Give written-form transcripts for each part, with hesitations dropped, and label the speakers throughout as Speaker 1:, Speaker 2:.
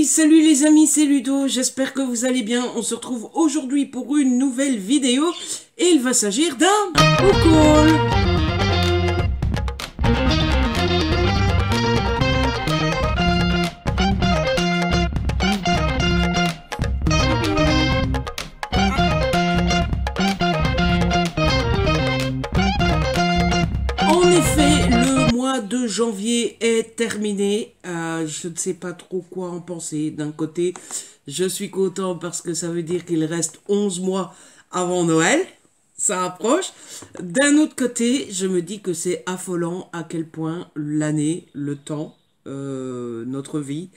Speaker 1: Oui, salut les amis, c'est Ludo, j'espère que vous allez bien. On se retrouve aujourd'hui pour une nouvelle vidéo et il va s'agir d'un book haul. En effet, le mois de janvier est terminé. Je ne sais pas trop quoi en penser. D'un côté, je suis content parce que ça veut dire qu'il reste 11 mois avant Noël. Ça approche. D'un autre côté, je me dis que c'est affolant à quel point l'année, le temps, notre vie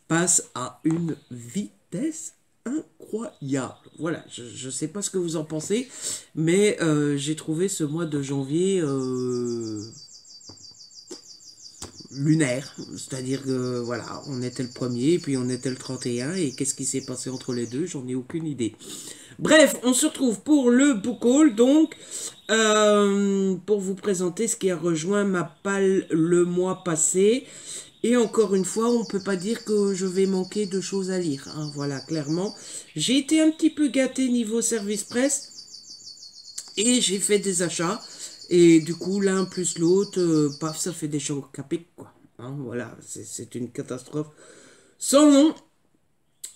Speaker 1: passe à une vitesse incroyable. Voilà, je sais pas ce que vous en pensez, mais j'ai trouvé ce mois de janvier lunaire. C'est-à-dire que voilà, on était le premier, puis on était le 31, et qu'est-ce qui s'est passé entre les deux, j'en ai aucune idée. Bref, on se retrouve pour le book haul, donc, pour vous présenter ce qui a rejoint ma palle le mois passé. Et encore une fois, on ne peut pas dire que je vais manquer de choses à lire. Hein, voilà, clairement. J'ai été un petit peu gâté niveau service presse. Et j'ai fait des achats. Et du coup, l'un plus l'autre, paf, ça fait des chocs à pic, quoi. Hein, voilà, c'est une catastrophe sans nom.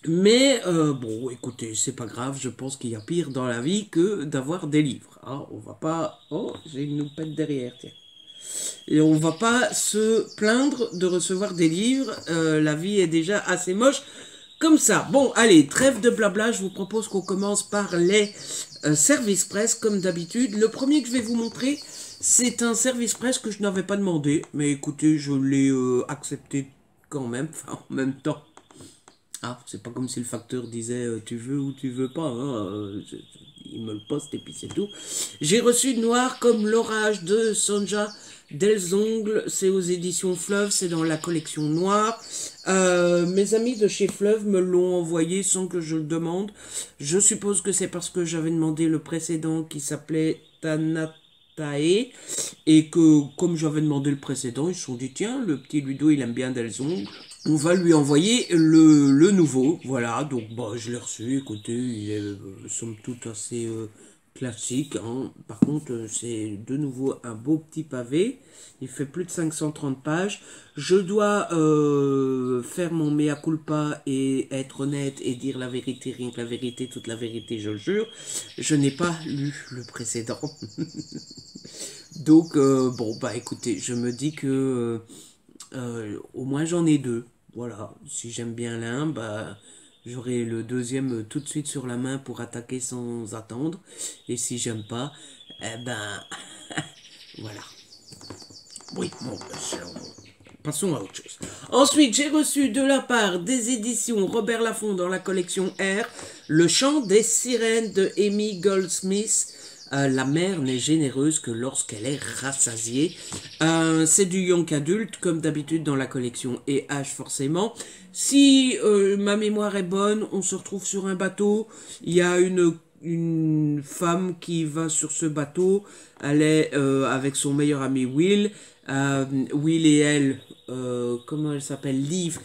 Speaker 1: Mais bon, écoutez, c'est pas grave, je pense qu'il y a pire dans la vie que d'avoir des livres. Hein, on va pas... Oh, j'ai une loupette derrière, tiens. Et on va pas se plaindre de recevoir des livres, la vie est déjà assez moche comme ça. Bon, allez, trêve de blabla, je vous propose qu'on commence par les services presse, comme d'habitude. Le premier que je vais vous montrer, c'est un service presse que je n'avais pas demandé, mais écoutez, je l'ai accepté quand même, enfin, en même temps. Ah, c'est pas comme si le facteur disait tu veux ou tu veux pas, hein, il me le poste et puis c'est tout. J'ai reçu Noir comme l'orage de Sonja Delzongle, c'est aux éditions Fleuve, c'est dans la collection Noire. Mes amis de chez Fleuve me l'ont envoyé sans que je le demande. Je suppose que c'est parce que j'avais demandé le précédent qui s'appelait Tanatae et que comme j'avais demandé le précédent, ils se sont dit tiens, le petit Ludo il aime bien Delzongle. On va lui envoyer le nouveau, voilà, donc bah, je l'ai reçu, écoutez, il est somme toute assez classique, hein. Par contre c'est de nouveau un beau petit pavé, il fait plus de 530 pages, je dois faire mon mea culpa et être honnête et dire la vérité, rien que la vérité, toute la vérité, je le jure, je n'ai pas lu le précédent, donc bon bah écoutez, je me dis que... au moins j'en ai deux. Voilà, si j'aime bien l'un, bah, j'aurai le deuxième tout de suite sur la main pour attaquer sans attendre. Et si j'aime pas, eh ben, voilà. Oui, bon, passons à autre chose. Ensuite, j'ai reçu de la part des éditions Robert Laffont dans la collection R, Le chant des sirènes de Amy Goldsmith. La mère n'est généreuse que lorsqu'elle est rassasiée. C'est du young adulte, comme d'habitude dans la collection EH forcément. Si ma mémoire est bonne, on se retrouve sur un bateau. Il y a une femme qui va sur ce bateau. Elle est avec son meilleur ami Will. Will et elle, comment elle s'appelle, Liv,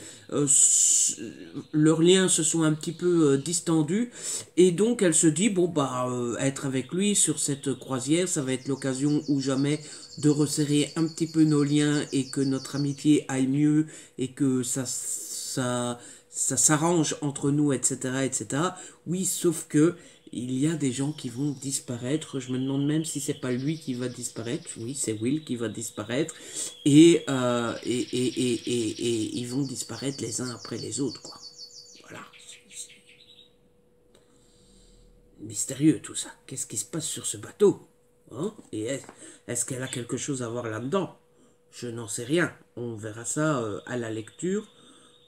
Speaker 1: leurs liens se sont un petit peu distendus et donc elle se dit bon bah être avec lui sur cette croisière ça va être l'occasion ou jamais de resserrer un petit peu nos liens et que notre amitié aille mieux et que ça s'arrange entre nous, etc., etc. Oui, sauf que il y a des gens qui vont disparaître. Je me demande même si c'est pas lui qui va disparaître. Oui, c'est Will qui va disparaître. Et ils vont disparaître les uns après les autres, quoi. Voilà. C'est mystérieux tout ça. Qu'est-ce qui se passe sur ce bateau, hein? Et est-ce qu'elle a quelque chose à voir là-dedans? Je n'en sais rien. On verra ça à la lecture.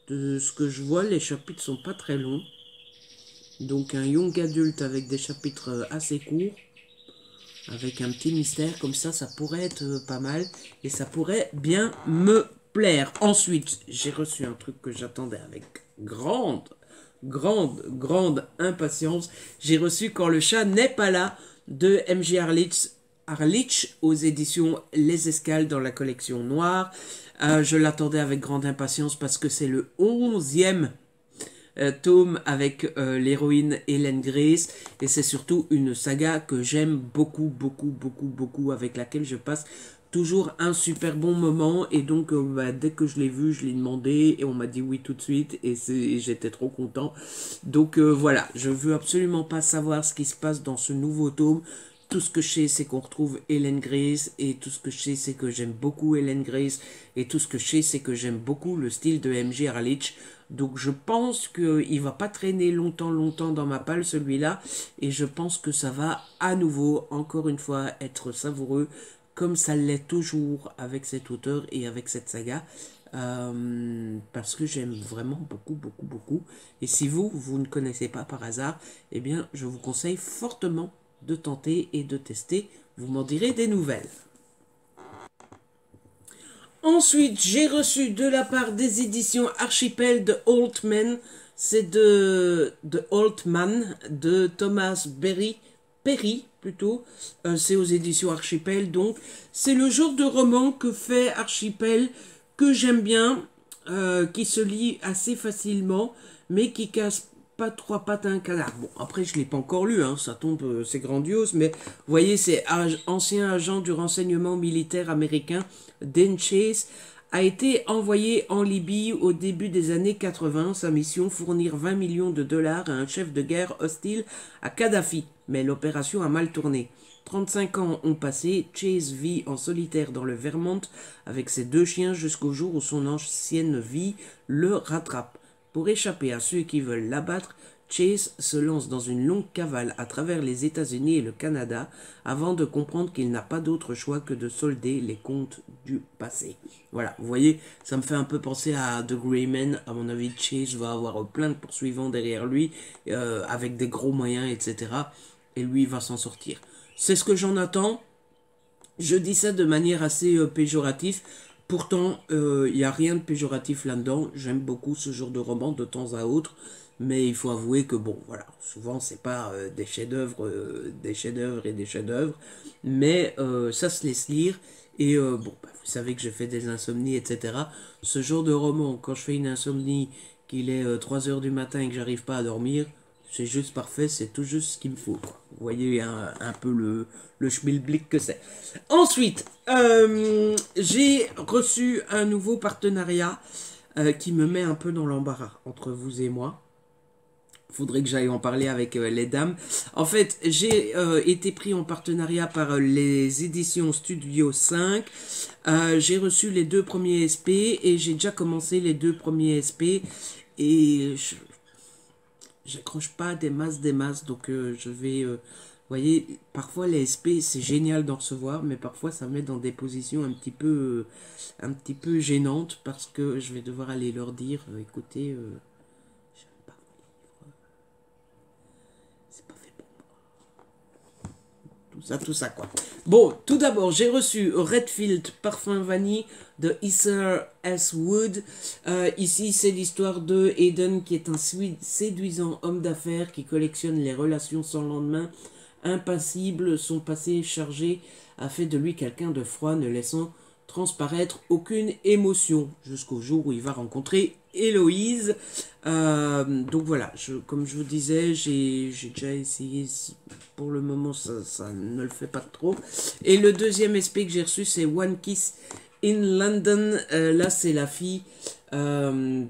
Speaker 1: De ce que je vois, les chapitres sont pas très longs. Donc un young adulte avec des chapitres assez courts, avec un petit mystère comme ça pourrait être pas mal et ça pourrait bien me plaire. Ensuite, j'ai reçu un truc que j'attendais avec grande impatience. J'ai reçu Quand le chat n'est pas là de M.J. Harlich aux éditions Les Escales dans la collection Noire. Je l'attendais avec grande impatience parce que c'est le 11e tome avec l'héroïne Helen Grace. Et c'est surtout une saga que j'aime beaucoup, beaucoup, beaucoup, beaucoup, avec laquelle je passe toujours un super bon moment. Et donc, dès que je l'ai vu, je l'ai demandé et on m'a dit oui tout de suite. Et j'étais trop content. Donc voilà, je veux absolument pas savoir ce qui se passe dans ce nouveau tome. Tout ce que je sais, c'est qu'on retrouve Helen Grace, et tout ce que je sais, c'est que j'aime beaucoup Helen Grace, et tout ce que je sais, c'est que j'aime beaucoup le style de MJ Harlich. Donc je pense qu'il va pas traîner longtemps dans ma palle celui-là, et je pense que ça va à nouveau, encore une fois, être savoureux, comme ça l'est toujours avec cet auteur et avec cette saga. Parce que j'aime vraiment beaucoup, beaucoup, beaucoup. Et si vous ne connaissez pas par hasard, eh bien, je vous conseille fortement de tenter et de tester. Vous m'en direz des nouvelles. Ensuite, j'ai reçu de la part des éditions Archipel de Altman. C'est de Altman, de Thomas Perry plutôt. C'est aux éditions Archipel. Donc, c'est le genre de roman que fait Archipel, que j'aime bien, qui se lit assez facilement, mais qui casse pas trois pattes à un canard. Bon, après, je ne l'ai pas encore lu, hein, ça tombe, c'est grandiose, mais vous voyez, c'est ancien agent du renseignement militaire américain, Dan Chase, a été envoyé en Libye au début des années 80. Sa mission, fournir 20 millions de dollars à un chef de guerre hostile à Kadhafi. Mais l'opération a mal tourné. 35 ans ont passé, Chase vit en solitaire dans le Vermont avec ses 2 chiens jusqu'au jour où son ancienne vie le rattrape. Pour échapper à ceux qui veulent l'abattre, Chase se lance dans une longue cavale à travers les États-Unis et le Canada avant de comprendre qu'il n'a pas d'autre choix que de solder les comptes du passé. Voilà, vous voyez, ça me fait un peu penser à The Gray Man. À mon avis, Chase va avoir plein de poursuivants derrière lui, avec des gros moyens, etc. Et lui, il va s'en sortir. C'est ce que j'en attends. Je dis ça de manière assez péjorative. Pourtant, il n'y a rien de péjoratif là-dedans. J'aime beaucoup ce genre de roman de temps à autre. Mais il faut avouer que, bon, voilà, souvent, c'est pas des chefs-d'œuvre et des chefs-d'œuvre. Mais ça se laisse lire. Et bon, bah, vous savez que je fais des insomnies, etc. Ce genre de roman, quand je fais une insomnie, qu'il est 3 heures du matin et que j'arrive pas à dormir, c'est juste parfait, c'est tout juste ce qu'il me faut, quoi. Vous voyez un peu le schmilblick que c'est. Ensuite, j'ai reçu un nouveau partenariat qui me met un peu dans l'embarras entre vous et moi. Faudrait que j'aille en parler avec les dames. En fait, j'ai été pris en partenariat par les éditions Studio 5. J'ai reçu les 2 premiers SP et j'ai déjà commencé les 2 premiers SP. Et j'accroche pas des masses. Donc je vais... vous voyez, parfois les SP, c'est génial d'en recevoir, mais parfois ça me met dans des positions un petit peu gênantes parce que je vais devoir aller leur dire, écoutez... tout ça quoi. Bon, tout d'abord, j'ai reçu Redfield Parfum Vanille de Heather S. Wood. Ici, c'est l'histoire de Aiden, qui est un séduisant homme d'affaires qui collectionne les relations sans lendemain. Impassible, son passé chargé a fait de lui quelqu'un de froid, ne laissant transparaître aucune émotion, jusqu'au jour où il va rencontrer Héloïse. Donc voilà, comme je vous disais, j'ai déjà essayé, pour le moment ça ne le fait pas trop. Et le deuxième SP que j'ai reçu, c'est One Kiss in London. Là c'est la fille d'une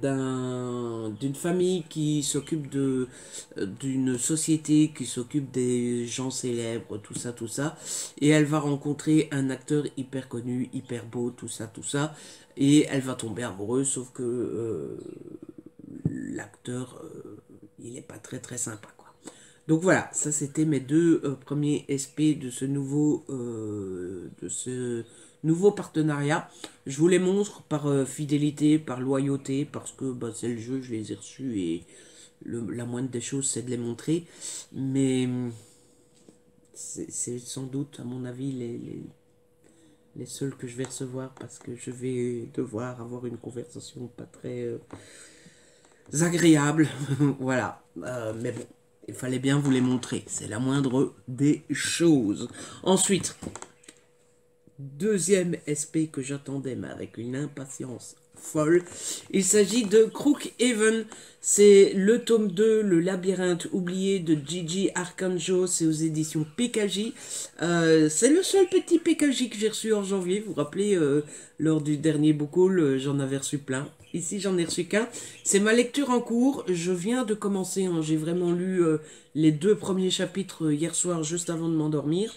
Speaker 1: famille qui s'occupe d'une société qui s'occupe des gens célèbres, tout ça, et elle va rencontrer un acteur hyper connu, hyper beau, tout ça, et elle va tomber amoureuse, sauf que l'acteur il est pas très sympa quoi. Donc voilà, ça c'était mes 2 premiers SP de ce nouveau partenariat. Je vous les montre par fidélité, par loyauté, parce que bah, c'est le jeu, je les ai reçus et la moindre des choses c'est de les montrer. Mais c'est sans doute à mon avis les seuls que je vais recevoir, parce que je vais devoir avoir une conversation pas très agréable. Voilà, mais bon. Il fallait bien vous les montrer, c'est la moindre des choses. Ensuite, deuxième SP que j'attendais, mais avec une impatience folle. Il s'agit de Crookhaven. C'est le tome 2, Le labyrinthe oublié de Gigi Arcanjo. C'est aux éditions PKJ. C'est le seul petit PKJ que j'ai reçu en janvier. Vous vous rappelez, lors du dernier book haul, j'en avais reçu plein. Ici, j'en ai reçu qu'un. C'est ma lecture en cours. Je viens de commencer. Hein. J'ai vraiment lu les 2 premiers chapitres hier soir, juste avant de m'endormir.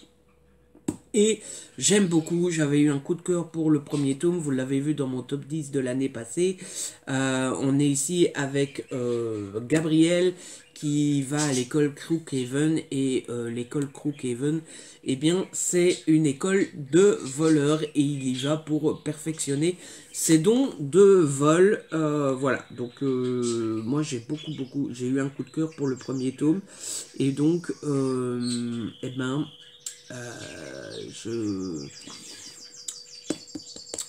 Speaker 1: Et j'aime beaucoup, j'avais eu un coup de cœur pour le premier tome, vous l'avez vu dans mon top 10 de l'année passée. On est ici avec Gabriel qui va à l'école Crookhaven et l'école Crookhaven, eh bien c'est une école de voleurs et il y va pour perfectionner ses dons de vol. Voilà, donc moi j'ai j'ai eu un coup de cœur pour le premier tome et donc eh ben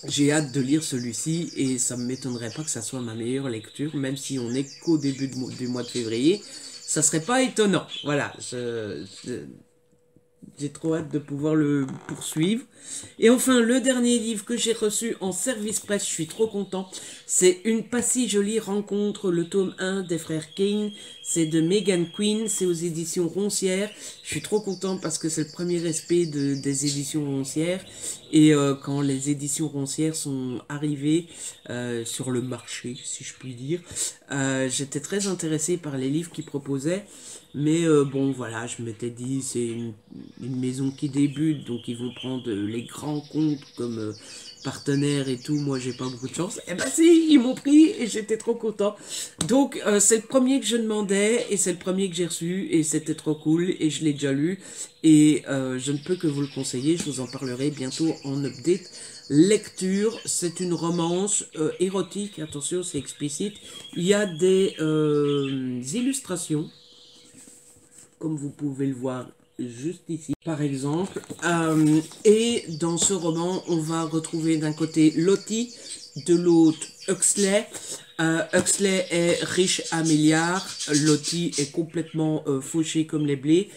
Speaker 1: j'ai hâte de lire celui-ci et ça ne m'étonnerait pas que ça soit ma meilleure lecture, même si on n'est qu'au début du mois de février. Ça serait pas étonnant. Voilà, j'ai trop hâte de pouvoir le poursuivre. Et enfin, le dernier livre que j'ai reçu en service presse, je suis trop content. C'est Une pas si jolie rencontre, le tome 1 des frères Kane. C'est de Megan Quinn, c'est aux éditions Roncières. Je suis trop content parce que c'est le premier respect des éditions Roncières. Et quand les éditions Roncières sont arrivées sur le marché, si je puis dire, j'étais très intéressé par les livres qu'ils proposaient. Mais bon, voilà, je m'étais dit, c'est une maison qui débute, donc ils vont prendre les grands comptes comme partenaires et tout. Moi, j'ai pas beaucoup de chance. Eh ben si, ils m'ont pris et j'étais trop content. Donc, c'est le premier que je demandais et c'est le premier que j'ai reçu et c'était trop cool et je l'ai déjà lu. Et je ne peux que vous le conseiller, je vous en parlerai bientôt en update. Lecture, c'est une romance érotique, attention, c'est explicite. Il y a des illustrations, comme vous pouvez le voir juste ici, par exemple. Et dans ce roman, on va retrouver d'un côté Lottie, de l'autre Huxley. Huxley est riche à milliards, Lottie est complètement fauchée comme les blés.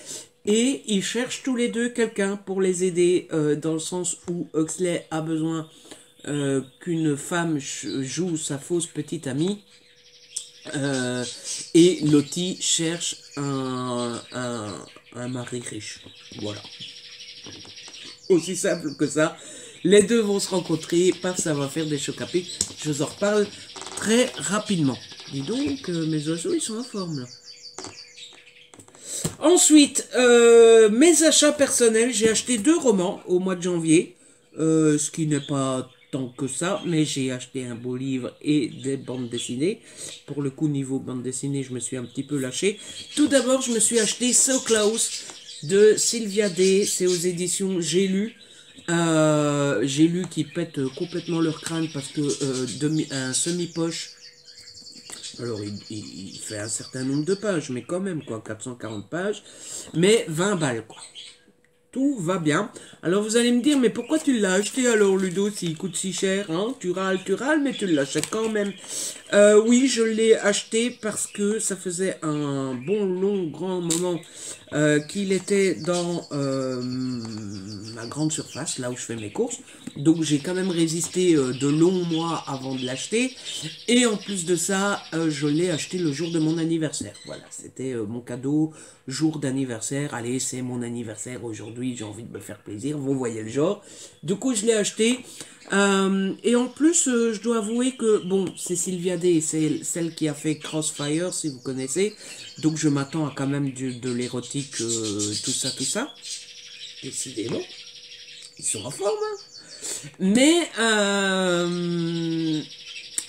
Speaker 1: Et ils cherchent tous les deux quelqu'un pour les aider, dans le sens où Huxley a besoin qu'une femme joue sa fausse petite amie. Et Lottie cherche un mari riche. Voilà. Aussi simple que ça. Les deux vont se rencontrer. Paf, ça va faire des chocs à pic. Je vous en reparle très rapidement. Dis donc, mes oiseaux, ils sont en forme là. Ensuite, mes achats personnels. J'ai acheté 2 romans au mois de janvier. Ce qui n'est pas tant que ça, mais j'ai acheté un beau livre et des bandes dessinées. Pour le coup, niveau bande dessinée, je me suis un petit peu lâché. Tout d'abord, je me suis acheté So Close de Sylvia Day. C'est aux éditions J'ai lu. J'ai lu qui pètent complètement leur crâne parce que un semi-poche, alors il fait un certain nombre de pages, mais quand même quoi, 440 pages, mais 20 balles quoi. Tout va bien. Alors vous allez me dire, mais pourquoi tu l'as acheté alors Ludo s'il coûte si cher, hein? Tu râles, mais tu l'achètes quand même. Oui, je l'ai acheté parce que ça faisait un bon long grand moment qu'il était dans ma grande surface, là où je fais mes courses. Donc j'ai quand même résisté de longs mois avant de l'acheter. Et en plus de ça, je l'ai acheté le jour de mon anniversaire. Voilà, c'était mon cadeau, jour d'anniversaire. Allez, c'est mon anniversaire aujourd'hui, j'ai envie de me faire plaisir, vous voyez le genre. Du coup, je l'ai acheté. Et en plus, je dois avouer que, bon, c'est Sylvia Day, c'est celle qui a fait Crossfire, si vous connaissez. Donc je m'attends à quand même de l'érotique, tout ça. Décidément, ils sont en forme, hein. Mais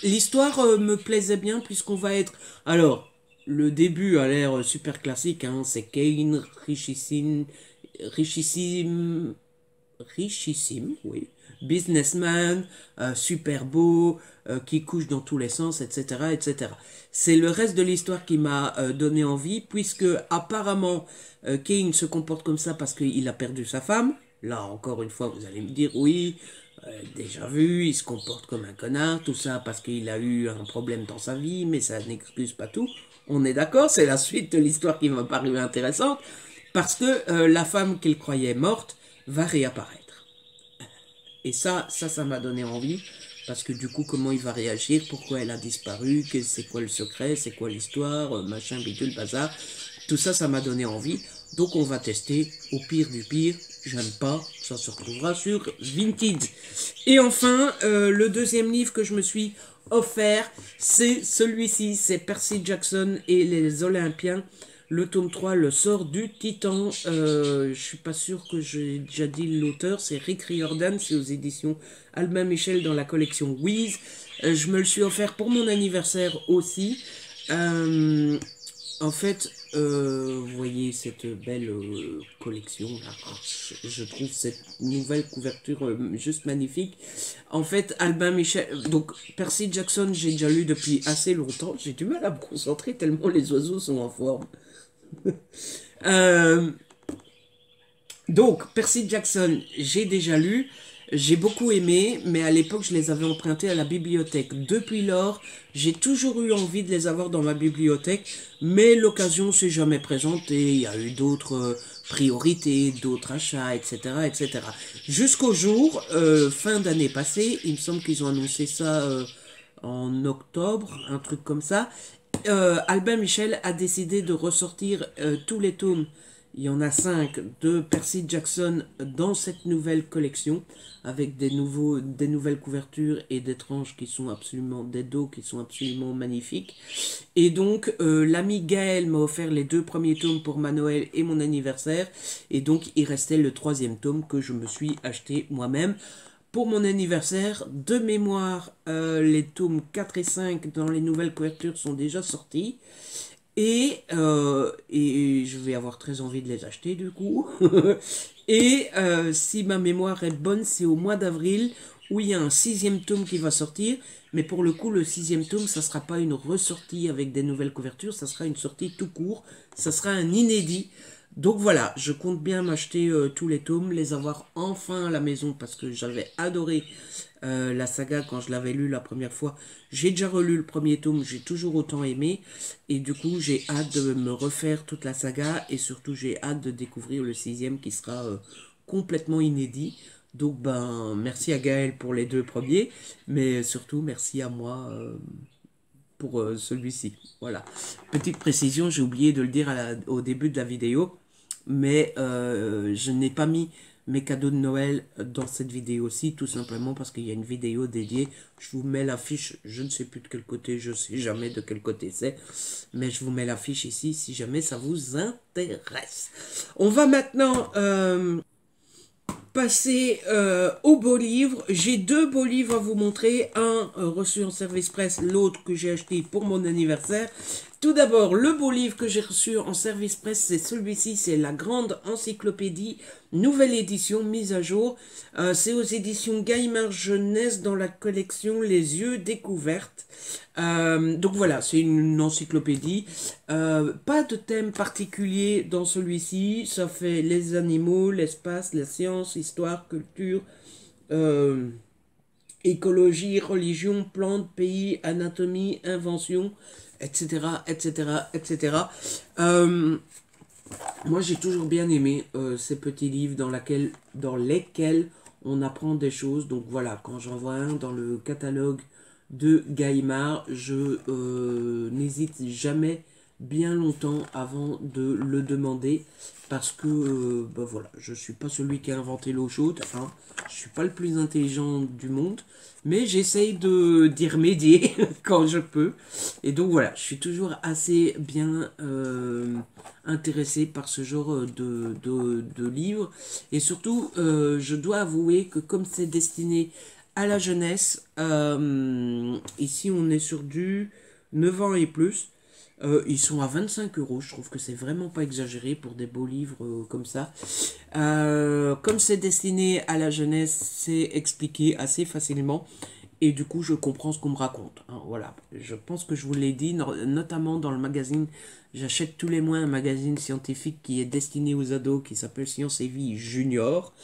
Speaker 1: l'histoire me plaisait bien puisqu'on va être... Alors, le début a l'air super classique, hein, c'est Kane, richissime, oui, businessman, super beau, qui couche dans tous les sens, etc., etc. C'est le reste de l'histoire qui m'a donné envie, puisque apparemment Kane se comporte comme ça parce qu'il a perdu sa femme. Là, encore une fois, vous allez me dire, oui, déjà vu, il se comporte comme un connard, tout ça parce qu'il a eu un problème dans sa vie, mais ça n'excuse pas tout. On est d'accord, c'est la suite de l'histoire qui m'a paru intéressante, parce que la femme qu'il croyait morte va réapparaître. Et ça m'a donné envie, parce que du coup, comment il va réagir, pourquoi elle a disparu, c'est quoi le secret, c'est quoi l'histoire, machin, bidule, bazar. Tout ça, ça m'a donné envie. Donc on va tester. Au pire du pire, j'aime pas, ça se retrouvera sur Vinted. Et enfin, le deuxième livre que je me suis offert, c'est celui-ci, c'est Percy Jackson et les Olympiens. Le tome 3, le sort du titan. Je suis pas sûr que j'ai déjà dit l'auteur, c'est Rick Riordan, c'est aux éditions Albin Michel dans la collection Wiz. Je me le suis offert pour mon anniversaire aussi. En fait, vous voyez cette belle collection là. Je trouve cette nouvelle couverture juste magnifique. En fait, Albin Michel, donc Percy Jackson, j'ai déjà lu depuis assez longtemps. J'ai du mal à me concentrer tellement les oiseaux sont en forme. Donc, Percy Jackson, j'ai déjà lu, j'ai beaucoup aimé, mais à l'époque, je les avais empruntés à la bibliothèque. Depuis lors, j'ai toujours eu envie de les avoir dans ma bibliothèque, mais l'occasion s'est jamais présentée. Il y a eu d'autres priorités, d'autres achats, etc., etc. Jusqu'au jour, fin d'année passée, il me semble qu'ils ont annoncé ça en octobre, un truc comme ça. Albin Michel a décidé de ressortir tous les tomes, il y en a 5 de Percy Jackson dans cette nouvelle collection, avec des nouvelles couvertures et des tranches qui sont absolument, des dos qui sont absolument magnifiques. Et donc l'ami Gaël m'a offert les 2 premiers tomes pour ma Noël et mon anniversaire, et donc il restait le 3e tome que je me suis acheté moi-même. Pour mon anniversaire, de mémoire, les tomes 4 et 5 dans les nouvelles couvertures sont déjà sortis. Et je vais avoir très envie de les acheter du coup. Et si ma mémoire est bonne, c'est au mois d'avril où il y a un 6e tome qui va sortir. Mais pour le coup, le 6e tome, ça ne sera pas une ressortie avec des nouvelles couvertures, ça sera une sortie tout court. Ça sera un inédit. Donc voilà, je compte bien m'acheter tous les tomes, les avoir enfin à la maison parce que j'avais adoré la saga quand je l'avais lu la première fois. J'ai déjà relu le premier tome, j'ai toujours autant aimé et du coup j'ai hâte de me refaire toute la saga et surtout j'ai hâte de découvrir le 6e qui sera complètement inédit. Donc ben merci à Gaël pour les 2 premiers, mais surtout merci à moi pour celui-ci. Voilà. Petite précision, j'ai oublié de le dire au début de la vidéo, mais je n'ai pas mis mes cadeaux de Noël dans cette vidéo-ci, tout simplement parce qu'il y a une vidéo dédiée. Je vous mets l'affiche, je ne sais plus de quel côté, je ne sais jamais de quel côté c'est, mais je vous mets l'affiche ici si jamais ça vous intéresse. On va maintenant passer aux beaux livres. J'ai 2 beaux livres à vous montrer. Un reçu en service presse, l'autre que j'ai acheté pour mon anniversaire. Tout d'abord, le beau livre que j'ai reçu en service presse, c'est celui-ci, c'est la grande encyclopédie, nouvelle édition, mise à jour. C'est aux éditions Gallimard Jeunesse dans la collection Les Yeux Découvertes. Donc voilà, c'est une encyclopédie. Pas de thème particulier dans celui-ci. Ça fait les animaux, l'espace, la science, histoire, culture, écologie, religion, plantes, pays, anatomie, invention, etc., etc., etc. Moi, j'ai toujours bien aimé ces petits livres dans lesquels on apprend des choses. Donc voilà, quand j'en vois un dans le catalogue de Gallimard, je n'hésite jamais bien longtemps avant de le demander parce que ben voilà, je suis pas celui qui a inventé l'eau chaude, hein, je suis pas le plus intelligent du monde, mais j'essaye d'y remédier quand je peux, et donc voilà, je suis toujours assez bien intéressé par ce genre de livres, et surtout je dois avouer que comme c'est destiné à la jeunesse, ici on est sur du 9 ans et plus. Ils sont à 25 €, je trouve que c'est vraiment pas exagéré pour des beaux livres comme ça. Comme c'est destiné à la jeunesse, c'est expliqué assez facilement et du coup je comprends ce qu'on me raconte. Hein, voilà, je pense que je vous l'ai dit, notamment dans le magazine, j'achète tous les mois un magazine scientifique qui est destiné aux ados qui s'appelle Science et Vie Junior.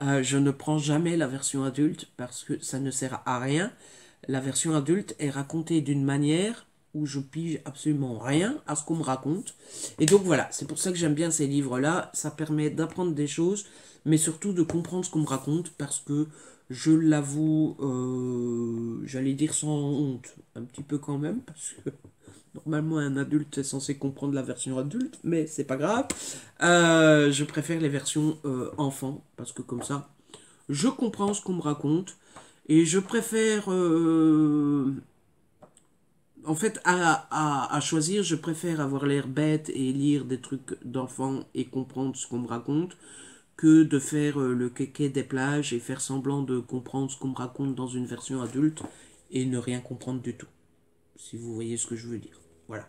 Speaker 1: Je ne prends jamais la version adulte parce que ça ne sert à rien. La version adulte est racontée d'une manière où je pige absolument rien à ce qu'on me raconte. Et donc voilà, c'est pour ça que j'aime bien ces livres-là. Ça permet d'apprendre des choses, mais surtout de comprendre ce qu'on me raconte parce que Je l'avoue, j'allais dire sans honte, un petit peu quand même, parce que normalement un adulte est censé comprendre la version adulte, mais c'est pas grave. Je préfère les versions enfants, parce que comme ça, je comprends ce qu'on me raconte, et je préfère, en fait, à choisir, je préfère avoir l'air bête et lire des trucs d'enfants et comprendre ce qu'on me raconte, que de faire le kéké des plages et faire semblant de comprendre ce qu'on me raconte dans une version adulte et ne rien comprendre du tout. Si vous voyez ce que je veux dire. Voilà.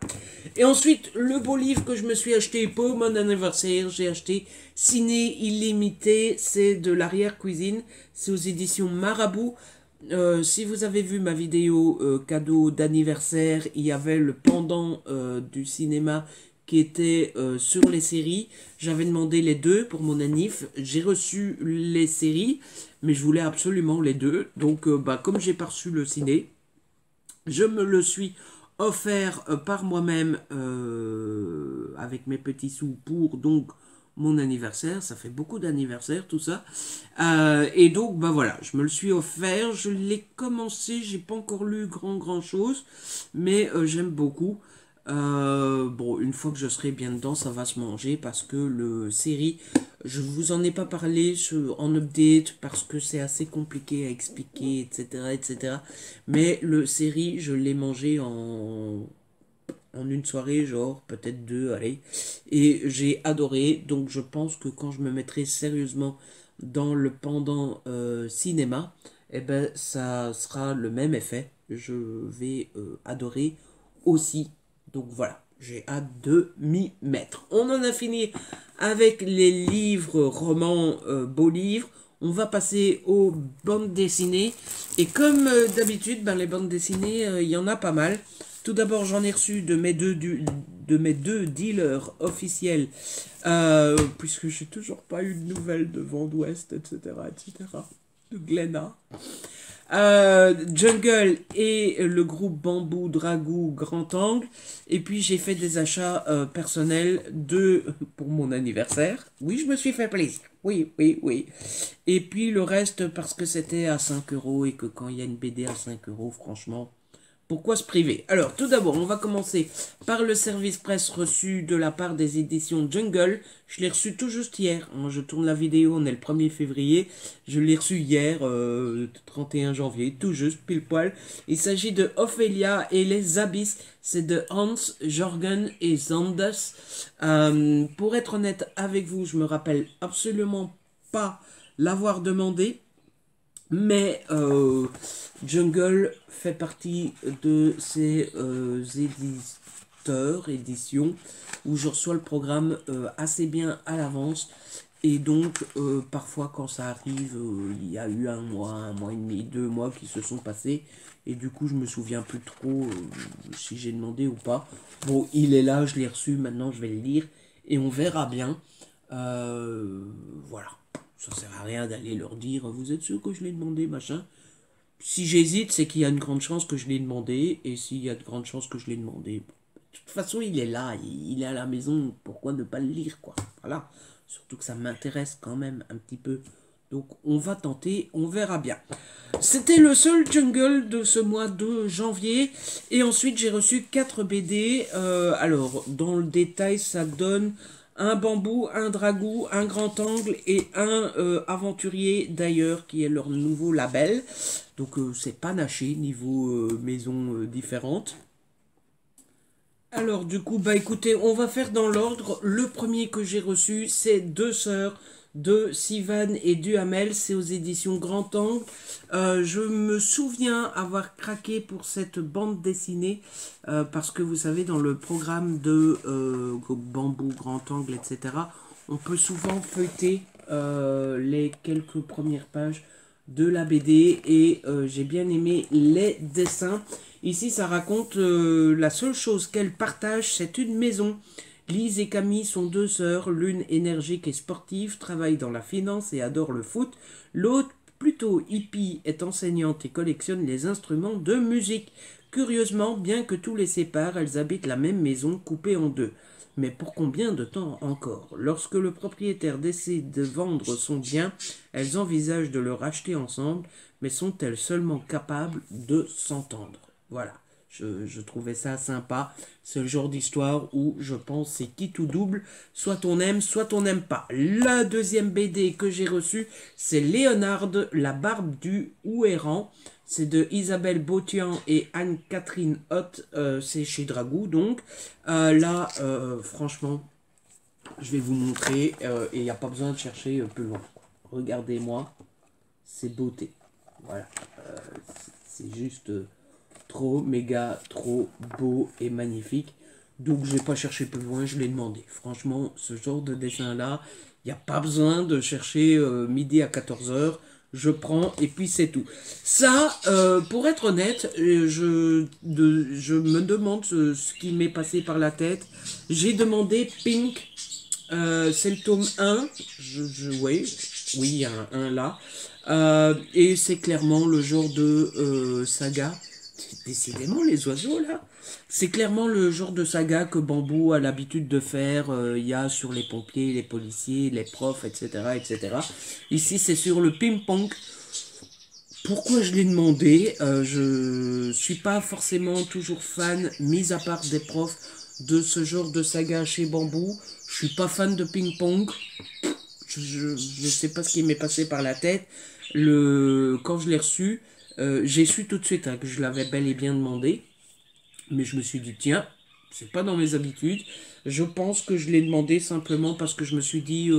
Speaker 1: Et ensuite, le beau livre que je me suis acheté pour mon anniversaire, j'ai acheté Ciné illimité, c'est de l'arrière-cuisine, c'est aux éditions Marabout. Si vous avez vu ma vidéo cadeau d'anniversaire, il y avait le pendant du cinéma qui était sur les séries. J'avais demandé les deux pour mon anniv. J'ai reçu les séries, mais je voulais absolument les deux. Donc, comme j'ai pas reçu le ciné, je me le suis offert par moi-même avec mes petits sous pour donc mon anniversaire. Ça fait beaucoup d'anniversaires tout ça. Et donc voilà, je me le suis offert. Je l'ai commencé, j'ai pas encore lu grand chose, mais j'aime beaucoup. Bon, une fois que je serai bien dedans, ça va se manger parce que le série, je vous en ai pas parlé en update parce que c'est assez compliqué à expliquer, etc., etc. Mais le série, je l'ai mangé en une soirée, genre peut-être deux, allez. Et j'ai adoré, donc je pense que quand je me mettrai sérieusement dans le pendant cinéma, eh ben ça sera le même effet. Je vais adorer aussi. Donc voilà, j'ai hâte de m'y mettre. On en a fini avec les livres, romans, beaux livres. On va passer aux bandes dessinées. Et comme d'habitude, les bandes dessinées, il y en a pas mal. Tout d'abord, j'en ai reçu de mes deux dealers officiels, puisque j'ai toujours pas eu de nouvelles de Vent d'Ouest, etc., de Glénat. Jungle et le groupe Bambou, Dragou, Grand Angle. Et puis j'ai fait des achats personnels pour mon anniversaire. Oui, je me suis fait plaisir. Oui. Et puis le reste parce que c'était à 5 euros et que quand il y a une BD à 5 euros, franchement, pourquoi se priver? Alors, tout d'abord, on va commencer par le service presse reçu de la part des éditions Jungle. Je l'ai reçu tout juste hier. Je tourne la vidéo, on est le 1er février. Je l'ai reçu hier, 31 janvier, tout juste, pile poil. Il s'agit de Ophélia et les Abysses. C'est de Hans, Jorgen et Zanders. Pour être honnête avec vous, je me rappelle absolument pas l'avoir demandé. Mais Jungle fait partie de ces éditions, où je reçois le programme assez bien à l'avance. Et donc, parfois, quand ça arrive, il y a eu un mois et demi, 2 mois qui se sont passés. Et du coup, je me souviens plus trop si j'ai demandé ou pas. Bon, il est là, je l'ai reçu, maintenant je vais le lire. Et on verra bien. Voilà. Ça sert à rien d'aller leur dire, vous êtes sûr que je l'ai demandé, machin. Si j'hésite, c'est qu'il y a une grande chance que je l'ai demandé. Et s'il y a de grandes chances que je l'ai demandé, de toute façon, il est là, il est à la maison. Pourquoi ne pas le lire, quoi? Voilà. Surtout que ça m'intéresse quand même un petit peu. Donc, on va tenter, on verra bien. C'était le seul jungle de ce mois de janvier. Et ensuite, j'ai reçu 4 BD. Alors, dans le détail, ça donne un bambou, un dragou, un grand angle et un aventurier d'ailleurs qui est leur nouveau label. Donc c'est panaché niveau maison différente. Alors du coup, écoutez, on va faire dans l'ordre. Le premier que j'ai reçu, c'est Deux sœurs de Sivan et Duhamel. C'est aux éditions Grand Angle. Je me souviens avoir craqué pour cette bande dessinée parce que vous savez, dans le programme de Bambou, Grand Angle, etc., on peut souvent feuilleter les quelques premières pages de la BD et j'ai bien aimé les dessins. Ici, ça raconte la seule chose qu'elles partagent, c'est une maison. Lise et Camille sont 2 sœurs, l'une énergique et sportive, travaille dans la finance et adore le foot. L'autre plutôt hippie, est enseignante et collectionne les instruments de musique. Curieusement, bien que tout les sépare, elles habitent la même maison coupée en deux. Mais pour combien de temps encore? Lorsque le propriétaire décide de vendre son bien, elles envisagent de le racheter ensemble, mais sont-elles seulement capables de s'entendre? Voilà, je trouvais ça sympa. C'est le genre d'histoire où je pense c'est qui tout double, soit on n'aime pas. La deuxième BD que j'ai reçue, c'est Léonard, la barbe du Houerran. C'est de Isabelle Bautian et Anne-Catherine Hott. C'est chez Dragou, donc. Là, franchement, je vais vous montrer. Et il n'y a pas besoin de chercher plus loin. Regardez-moi. C'est beauté. Voilà. C'est juste trop, méga, trop beau et magnifique. Donc, je n'ai pas cherché plus loin. Je l'ai demandé. Franchement, ce genre de dessin-là, il n'y a pas besoin de chercher midi à 14 h. Je prends et puis c'est tout. Ça, pour être honnête, je me demande ce qui m'est passé par la tête. J'ai demandé Pink, c'est le tome 1. Oui, il y a un 1 là. Et c'est clairement le genre de saga. Décidément, les oiseaux là. C'est clairement le genre de saga que Bambou a l'habitude de faire. Il y a sur les pompiers, les policiers, les profs, etc. etc. Ici, c'est sur le ping-pong. Pourquoi je l'ai demandé? Je suis pas forcément toujours fan, mis à part des profs, de ce genre de saga chez Bambou. Je suis pas fan de ping-pong. Je sais pas ce qui m'est passé par la tête. Quand je l'ai reçu, j'ai su tout de suite que je l'avais bel et bien demandé. Mais je me suis dit, tiens, c'est pas dans mes habitudes. Je pense que je l'ai demandé simplement parce que je me suis dit,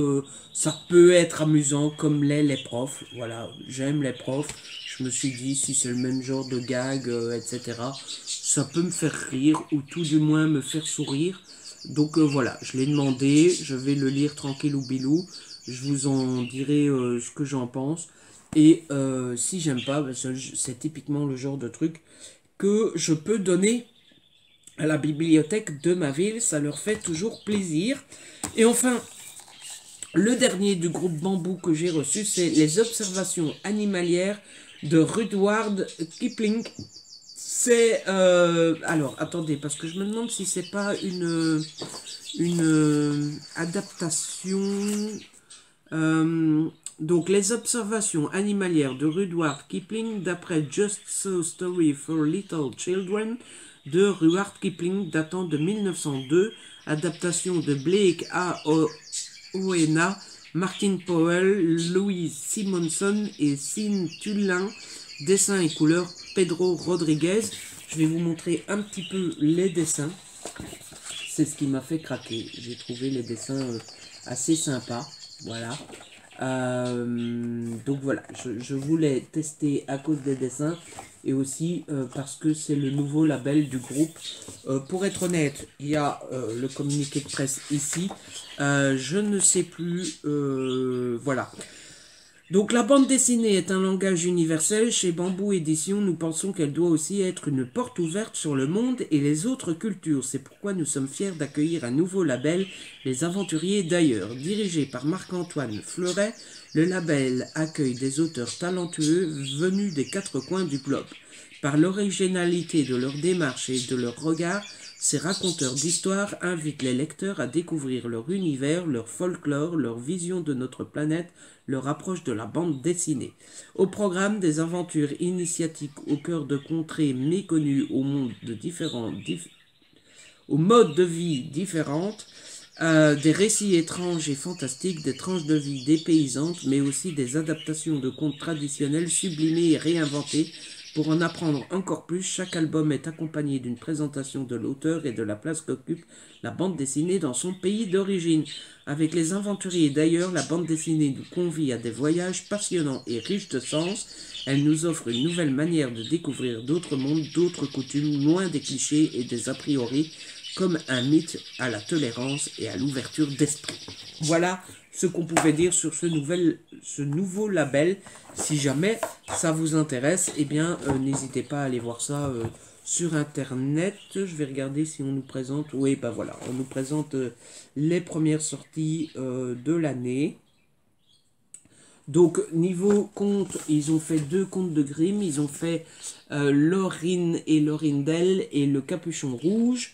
Speaker 1: ça peut être amusant comme les profs. Voilà, j'aime les profs. Je me suis dit, si c'est le même genre de gag, etc., ça peut me faire rire ou tout du moins me faire sourire. Donc voilà, je l'ai demandé. Je vais le lire tranquille ou bilou. Je vous en dirai ce que j'en pense. Et si j'aime pas, ben, c'est typiquement le genre de truc que je peux donner à la bibliothèque de ma ville, ça leur fait toujours plaisir. Et enfin, le dernier du groupe Bambou que j'ai reçu, c'est les observations animalières de Rudyard Kipling. C'est alors attendez, parce que je me demande si c'est pas une adaptation. Donc les observations animalières de Rudyard Kipling d'après Just So Story for Little Children de Rudyard Kipling datant de 1902, adaptation de Blake A. Oena, Martin Powell, Louis Simonson et Sean Tullin, dessin et couleurs Pedro Rodriguez. Je vais vous montrer un petit peu les dessins. C'est ce qui m'a fait craquer. J'ai trouvé les dessins assez sympas. Voilà. Donc voilà, je voulais tester à cause des dessins et aussi parce que c'est le nouveau label du groupe. Pour être honnête, il y a le communiqué de presse ici. Je ne sais plus. Voilà. Donc la bande dessinée est un langage universel. Chez Bambou Édition, nous pensons qu'elle doit aussi être une porte ouverte sur le monde et les autres cultures. C'est pourquoi nous sommes fiers d'accueillir un nouveau label, Les Aventuriers d'ailleurs. Dirigé par Marc-Antoine Fleuret, le label accueille des auteurs talentueux venus des quatre coins du globe. Par l'originalité de leur démarche et de leur regard, ces raconteurs d'histoires invitent les lecteurs à découvrir leur univers, leur folklore, leur vision de notre planète, leur approche de la bande dessinée. Au programme, des aventures initiatiques au cœur de contrées méconnues au modes de vie différentes, des récits étranges et fantastiques, des tranches de vie dépaysantes, mais aussi des adaptations de contes traditionnels sublimés et réinventés. Pour en apprendre encore plus, chaque album est accompagné d'une présentation de l'auteur et de la place qu'occupe la bande dessinée dans son pays d'origine. Avec les aventuriers d'ailleurs, la bande dessinée nous convie à des voyages passionnants et riches de sens. Elle nous offre une nouvelle manière de découvrir d'autres mondes, d'autres coutumes, loin des clichés et des a priori, comme un mythe à la tolérance et à l'ouverture d'esprit. Voilà ce qu'on pouvait dire sur ce nouveau label. Si jamais ça vous intéresse, eh bien n'hésitez pas à aller voir ça sur internet. Je vais regarder si on nous présente. Oui, bah voilà, on nous présente les premières sorties de l'année. Donc, niveau conte, ils ont fait 2 contes de Grimm. Ils ont fait Laurine et Laurindel et le Capuchon Rouge.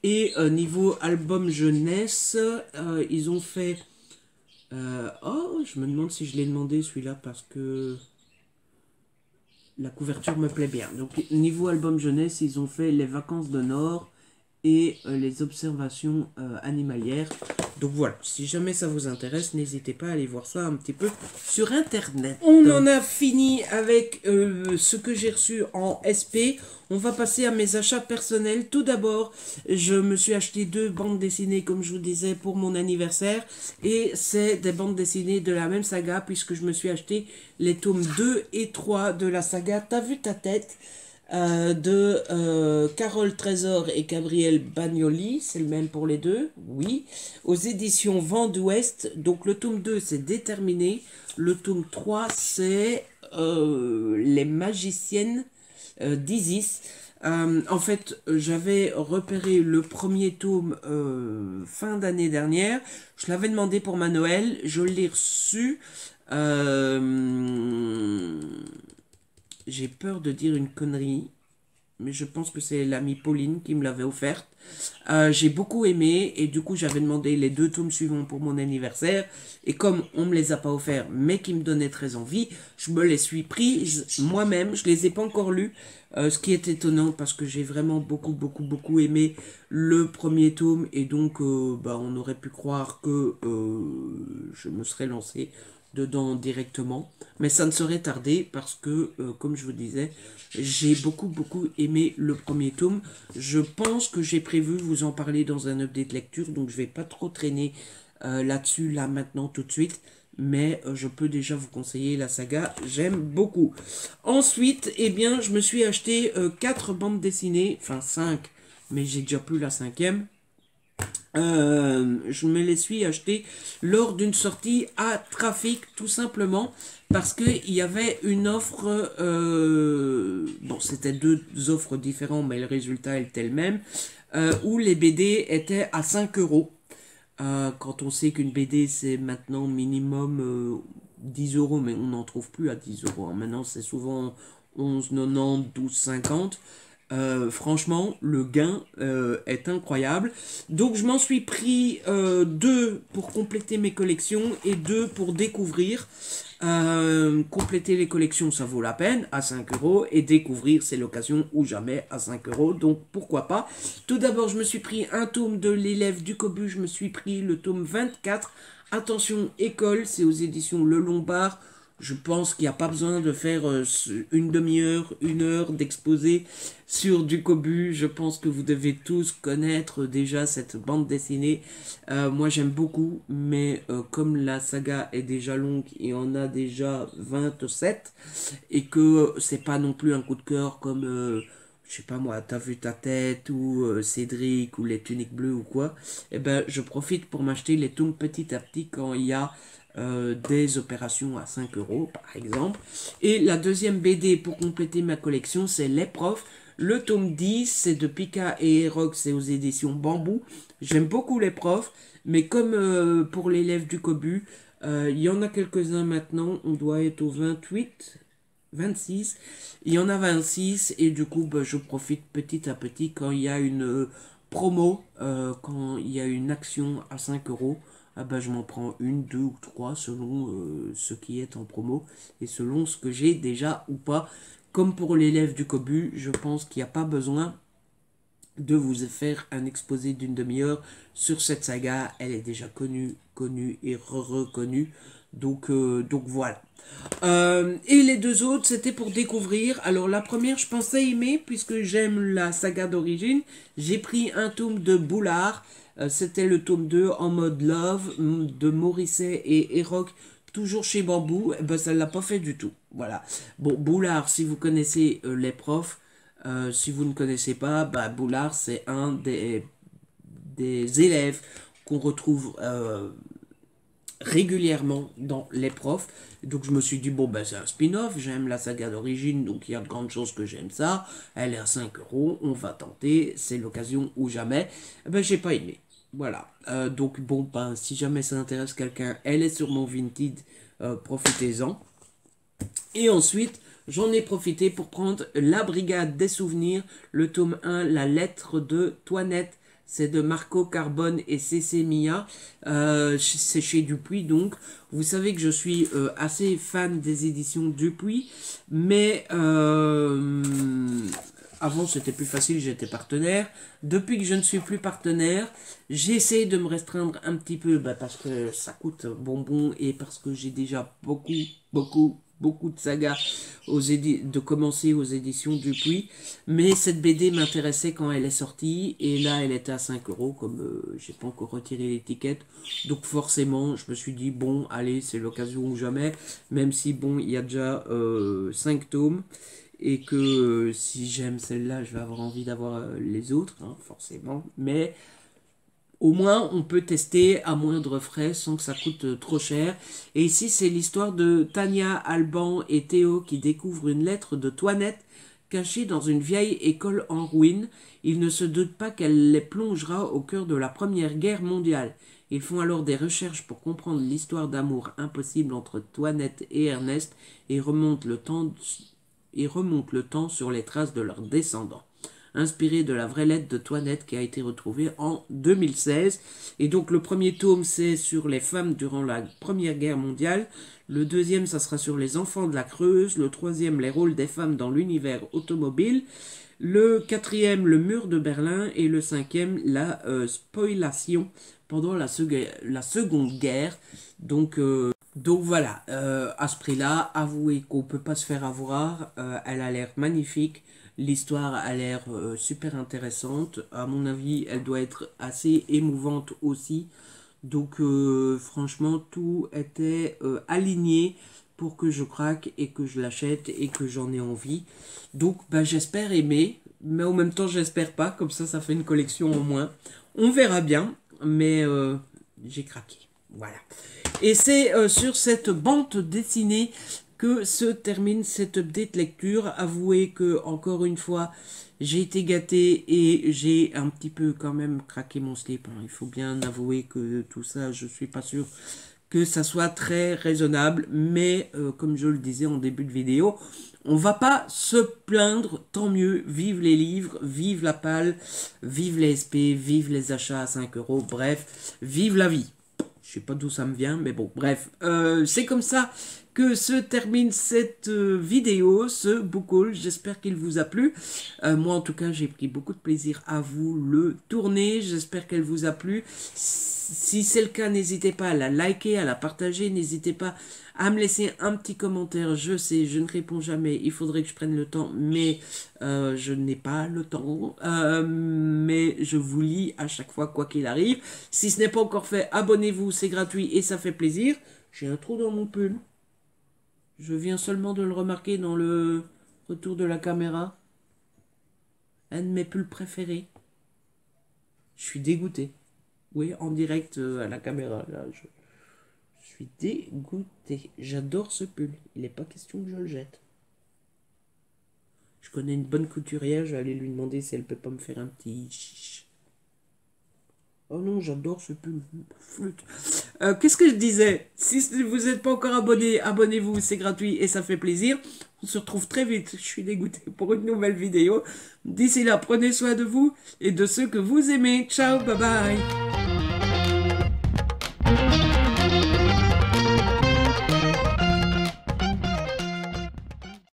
Speaker 1: Et niveau album jeunesse, ils ont fait... oh, je me demande si je l'ai demandé celui-là parce que la couverture me plaît bien. Donc, niveau album jeunesse, ils ont fait Les Vacances de Nord et les observations animalières. Donc voilà, si jamais ça vous intéresse, n'hésitez pas à aller voir ça un petit peu sur internet. On en a fini avec ce que j'ai reçu en SP. On va passer à mes achats personnels. Tout d'abord, je me suis acheté 2 bandes dessinées, comme je vous disais, pour mon anniversaire. Et c'est des bandes dessinées de la même saga, puisque je me suis acheté les tomes 2 et 3 de la saga T'as vu ta tête de Carole Trésor et Gabriel Bagnoli, c'est le même pour les deux, oui, aux éditions Vent d'Ouest. Donc le tome 2 c'est Déterminé, le tome 3 c'est Les Magiciennes d'Isis. En fait, j'avais repéré le premier tome fin d'année dernière, je l'avais demandé pour ma Noël, je l'ai reçu. J'ai peur de dire une connerie, mais je pense que c'est l'amie Pauline qui me l'avait offerte. J'ai beaucoup aimé, et du coup j'avais demandé les 2 tomes suivants pour mon anniversaire, et comme on me les a pas offerts, mais qui me donnaient très envie, je me les suis pris moi-même, je les ai pas encore lus, ce qui est étonnant parce que j'ai vraiment beaucoup aimé le premier tome, et donc on aurait pu croire que je me serais lancé dedans directement, mais ça ne serait tardé parce que comme je vous disais, j'ai beaucoup aimé le premier tome. Je pense que j'ai prévu vous en parler dans un update lecture, donc je vais pas trop traîner là-dessus là maintenant tout de suite, mais je peux déjà vous conseiller la saga, j'aime beaucoup. Ensuite, eh bien, je me suis acheté 4 bandes dessinées, enfin 5, mais j'ai déjà plus la 5e. Je me les suis achetés lors d'une sortie à Trafic, tout simplement parce qu'il y avait une offre, bon c'était 2 offres différentes mais le résultat était le même, où les BD étaient à 5 euros. Quand on sait qu'une BD c'est maintenant minimum 10 euros, mais on n'en trouve plus à 10 euros, hein. Maintenant c'est souvent 11,90, 12,50. Franchement, le gain est incroyable. Donc je m'en suis pris 2 pour compléter mes collections et 2 pour découvrir. Compléter les collections, ça vaut la peine à 5 euros. Et découvrir, c'est l'occasion ou jamais à 5 euros. Donc pourquoi pas. Tout d'abord, je me suis pris un tome de l'élève du Cobu. Je me suis pris le tome 24. Attention, école, c'est aux éditions Le Lombard. Je pense qu'il n'y a pas besoin de faire une demi-heure, 1 heure d'exposé sur du Cobu. Je pense que vous devez tous connaître déjà cette bande dessinée. Moi j'aime beaucoup, mais comme la saga est déjà longue, il y en a déjà 27, et que c'est pas non plus un coup de cœur comme... je sais pas moi, T'as vu ta tête, ou Cédric, ou les tuniques bleues, ou quoi, et ben je profite pour m'acheter les tomes petit à petit quand il y a des opérations à 5 euros, par exemple. Et la deuxième BD pour compléter ma collection, c'est Les Profs. Le tome 10, c'est de Pika et Erox, c'est aux éditions Bambou. J'aime beaucoup Les Profs, mais comme pour l'élève du Cobu, il y en a quelques-uns maintenant, on doit être au 28... 26, il y en a 26, et du coup je profite petit à petit quand il y a une promo, quand il y a une action à 5 euros, je m'en prends 1, 2 ou 3 selon ce qui est en promo et selon ce que j'ai déjà ou pas. Comme pour l'élève du Cobu, je pense qu'il n'y a pas besoin de vous faire un exposé d'une demi-heure sur cette saga, elle est déjà connue et reconnue, donc voilà. Et les 2 autres, c'était pour découvrir. Alors la première, je pensais aimer, puisque j'aime la saga d'origine. J'ai pris un tome de Boulard, c'était le tome 2 en mode love, de Morisset et Eroc, toujours chez Bambou. Et ça ne l'a pas fait du tout, voilà. Bon, Boulard, si vous connaissez Les Profs, si vous ne connaissez pas, Boulard, c'est un des élèves qu'on retrouve régulièrement dans Les Profs. Donc je me suis dit, bon, c'est un spin-off, j'aime la saga d'origine, donc il y a de grandes chances que j'aime ça. Elle est à 5 euros, on va tenter, c'est l'occasion ou jamais. J'ai pas aimé. Voilà. Donc bon, ben, si jamais ça intéresse quelqu'un, elle est sur mon Vinted. Profitez-en. Et ensuite, j'en ai profité pour prendre La Brigade des Souvenirs, le tome 1, La Lettre de Toinette. C'est de Marco Carbone et CC Mia. C'est chez Dupuis, donc. Vous savez que je suis assez fan des éditions Dupuis. Mais avant, c'était plus facile, j'étais partenaire. Depuis que je ne suis plus partenaire, j'essaie de me restreindre un petit peu. Bah, parce que ça coûte bonbon et parce que j'ai déjà beaucoup de sagas de commencer aux éditions Dupuis, mais cette BD m'intéressait quand elle est sortie, et là elle était à 5 €, comme j'ai pas encore retiré l'étiquette, donc forcément je me suis dit bon allez c'est l'occasion ou jamais, même si bon il y a déjà 5 tomes, et que si j'aime celle-là je vais avoir envie d'avoir les autres, hein, forcément, mais au moins, on peut tester à moindre frais sans que ça coûte trop cher. Et ici, c'est l'histoire de Tania, Alban et Théo qui découvrent une lettre de Toinette cachée dans une vieille école en ruine. Ils ne se doutent pas qu'elle les plongera au cœur de la Première Guerre mondiale. Ils font alors des recherches pour comprendre l'histoire d'amour impossible entre Toinette et Ernest et remontent le temps sur les traces de leurs descendants, inspiré de la vraie lettre de Toinette qui a été retrouvée en 2016. Et donc le premier tome, c'est sur les femmes durant la Première Guerre mondiale. Le deuxième, ça sera sur les enfants de la Creuse. Le troisième, les rôles des femmes dans l'univers automobile. Le quatrième, le mur de Berlin. Et le cinquième, la spoliation pendant la Seconde Guerre. Donc voilà, à ce prix-là, avouez qu'on ne peut pas se faire avoir. Elle a l'air magnifique. L'histoire a l'air super intéressante. À mon avis, elle doit être assez émouvante aussi. Donc franchement, tout était aligné pour que je craque et que je l'achète et que j'en ai envie. Donc bah, j'espère aimer, mais en même temps j'espère pas. Comme ça fait une collection en moins. On verra bien, mais j'ai craqué. Voilà. Et c'est sur cette bande dessinée que se termine cette update lecture. Avouez que, encore une fois, j'ai été gâté et j'ai un petit peu quand même craqué mon slip. Il faut bien avouer que tout ça, je suis pas sûr que ça soit très raisonnable. Mais, comme je le disais en début de vidéo, on va pas se plaindre, tant mieux. Vive les livres, vive la palle, vive les SP, vive les achats à 5 €. Bref, vive la vie. Je sais pas d'où ça me vient, mais bon, bref. C'est comme ça que se termine cette vidéo, ce book haul. J'espère qu'il vous a plu. Moi, en tout cas, j'ai pris beaucoup de plaisir à vous le tourner. J'espère qu'elle vous a plu. Si c'est le cas, n'hésitez pas à la liker, à la partager. N'hésitez pas à me laisser un petit commentaire. Je sais, je ne réponds jamais. Il faudrait que je prenne le temps, mais je n'ai pas le temps. Mais je vous lis à chaque fois, quoi qu'il arrive. Si ce n'est pas encore fait, abonnez-vous, c'est gratuit et ça fait plaisir. J'ai un trou dans mon pull. Je viens seulement de le remarquer dans le retour de la caméra. Un de mes pulls préférés. Je suis dégoûté. Oui, en direct à la caméra. Là, je suis dégoûté. J'adore ce pull. Il n'est pas question que je le jette. Je connais une bonne couturière. Je vais aller lui demander si elle peut pas me faire un petit... Oh non, j'adore ce pull. Flûte. Qu'est-ce que je disais? Si vous n'êtes pas encore abonné, abonnez-vous, c'est gratuit et ça fait plaisir. On se retrouve très vite, je suis dégoûté, pour une nouvelle vidéo. D'ici là, prenez soin de vous et de ceux que vous aimez. Ciao, bye bye.